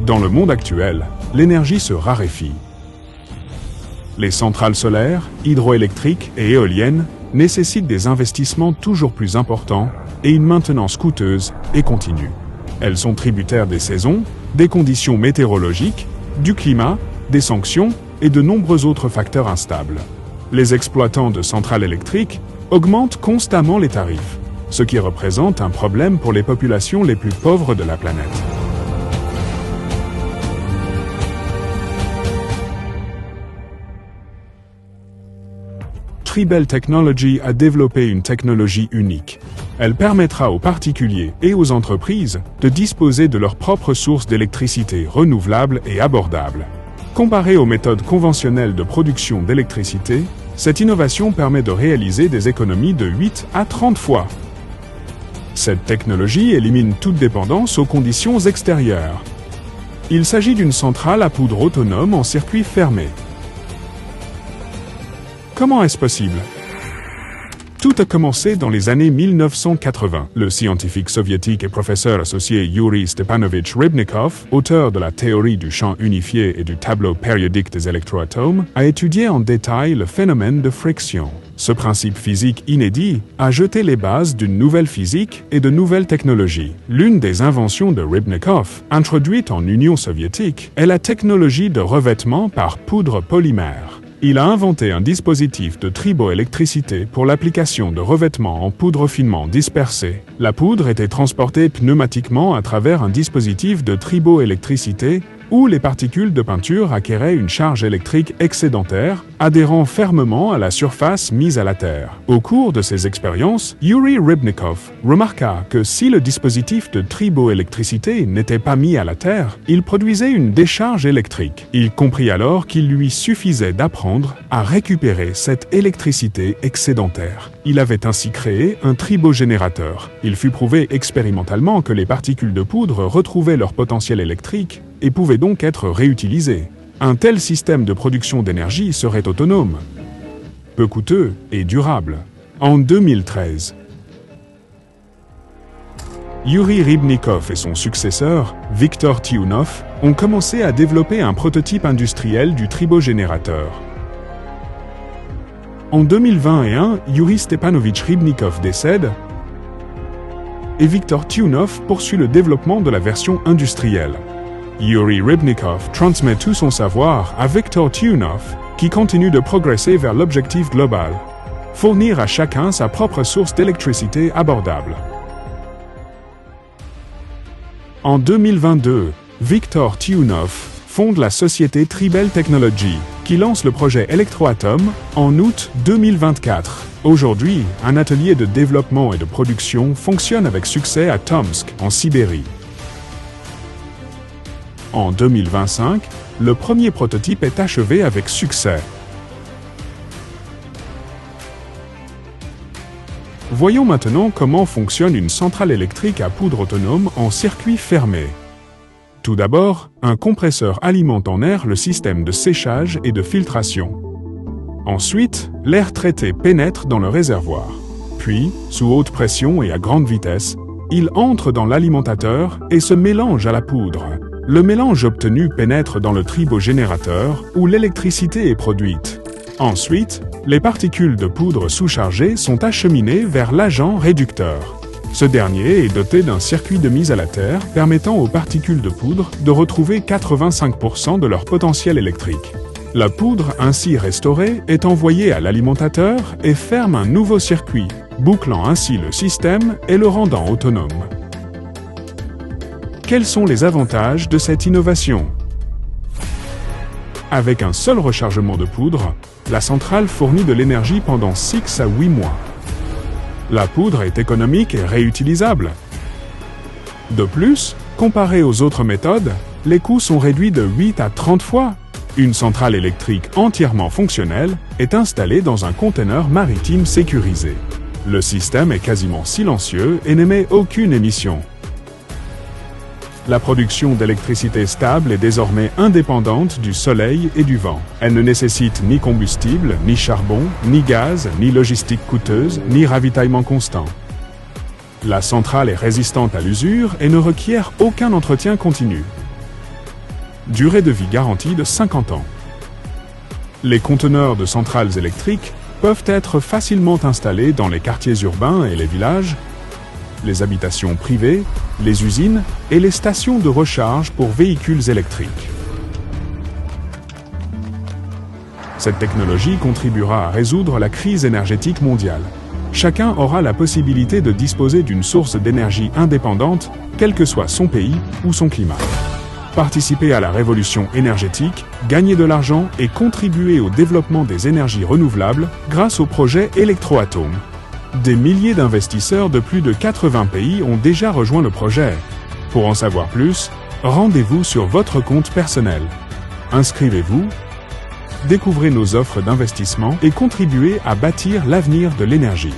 Dans le monde actuel, l'énergie se raréfie. Les centrales solaires, hydroélectriques et éoliennes nécessitent des investissements toujours plus importants et une maintenance coûteuse et continue. Elles sont tributaires des saisons, des conditions météorologiques, du climat, des sanctions et de nombreux autres facteurs instables. Les exploitants de centrales électriques augmentent constamment les tarifs, ce qui représente un problème pour les populations les plus pauvres de la planète. Tribel Technology a développé une technologie unique. Elle permettra aux particuliers et aux entreprises de disposer de leurs propres sources d'électricité renouvelables et abordables. Comparée aux méthodes conventionnelles de production d'électricité, cette innovation permet de réaliser des économies de 8 à 30 fois. Cette technologie élimine toute dépendance aux conditions extérieures. Il s'agit d'une centrale à poudre autonome en circuit fermé. Comment est-ce possible? Tout a commencé dans les années 1980. Le scientifique soviétique et professeur associé Yuri Stepanovich Rybnikov, auteur de la théorie du champ unifié et du tableau périodique des électroatomes, a étudié en détail le phénomène de friction. Ce principe physique inédit a jeté les bases d'une nouvelle physique et de nouvelles technologies. L'une des inventions de Rybnikov, introduite en Union soviétique, est la technologie de revêtement par poudre polymère. Il a inventé un dispositif de triboélectricité pour l'application de revêtements en poudre finement dispersée. La poudre était transportée pneumatiquement à travers un dispositif de triboélectricité où les particules de peinture acquéraient une charge électrique excédentaire, adhérant fermement à la surface mise à la terre. Au cours de ces expériences, Yuri Rybnikov remarqua que si le dispositif de triboélectricité n'était pas mis à la terre, il produisait une décharge électrique. Il comprit alors qu'il lui suffisait d'apprendre à récupérer cette électricité excédentaire. Il avait ainsi créé un tribogénérateur. Il fut prouvé expérimentalement que les particules de poudre retrouvaient leur potentiel électrique et pouvaient donc être réutilisées. Un tel système de production d'énergie serait autonome, peu coûteux et durable. En 2013, Yuri Rybnikov et son successeur, Viktor Tyunov, ont commencé à développer un prototype industriel du tribogénérateur. En 2021, Yuri Stepanovich Rybnikov décède et Viktor Tyunov poursuit le développement de la version industrielle. Yuri Rybnikov transmet tout son savoir à Viktor Tyunov, qui continue de progresser vers l'objectif global: fournir à chacun sa propre source d'électricité abordable. En 2022, Viktor Tyunov fonde la société Tribel Technology, qui lance le projet Electroatom en août 2024. Aujourd'hui, un atelier de développement et de production fonctionne avec succès à Tomsk, en Sibérie. En 2025, le premier prototype est achevé avec succès. Voyons maintenant comment fonctionne une centrale électrique à poudre autonome en circuit fermé. Tout d'abord, un compresseur alimente en air le système de séchage et de filtration. Ensuite, l'air traité pénètre dans le réservoir. Puis, sous haute pression et à grande vitesse, il entre dans l'alimentateur et se mélange à la poudre. Le mélange obtenu pénètre dans le tribogénérateur où l'électricité est produite. Ensuite, les particules de poudre sous-chargées sont acheminées vers l'agent réducteur. Ce dernier est doté d'un circuit de mise à la terre permettant aux particules de poudre de retrouver 85% de leur potentiel électrique. La poudre ainsi restaurée est envoyée à l'alimentateur et ferme un nouveau circuit, bouclant ainsi le système et le rendant autonome. Quels sont les avantages de cette innovation? Avec un seul rechargement de poudre, la centrale fournit de l'énergie pendant 6 à 8 mois. La poudre est économique et réutilisable. De plus, comparé aux autres méthodes, les coûts sont réduits de 8 à 30 fois. Une centrale électrique entièrement fonctionnelle est installée dans un conteneur maritime sécurisé. Le système est quasiment silencieux et n'émet aucune émission. La production d'électricité stable est désormais indépendante du soleil et du vent. Elle ne nécessite ni combustible, ni charbon, ni gaz, ni logistique coûteuse, ni ravitaillement constant. La centrale est résistante à l'usure et ne requiert aucun entretien continu. Durée de vie garantie de 50 ans. Les conteneurs de centrales électriques peuvent être facilement installés dans les quartiers urbains et les villages, les habitations privées, les usines et les stations de recharge pour véhicules électriques. Cette technologie contribuera à résoudre la crise énergétique mondiale. Chacun aura la possibilité de disposer d'une source d'énergie indépendante, quel que soit son pays ou son climat. Participer à la révolution énergétique, gagner de l'argent et contribuer au développement des énergies renouvelables grâce au projet Electroatom. Des milliers d'investisseurs de plus de 80 pays ont déjà rejoint le projet. Pour en savoir plus, rendez-vous sur votre compte personnel. Inscrivez-vous, découvrez nos offres d'investissement et contribuez à bâtir l'avenir de l'énergie.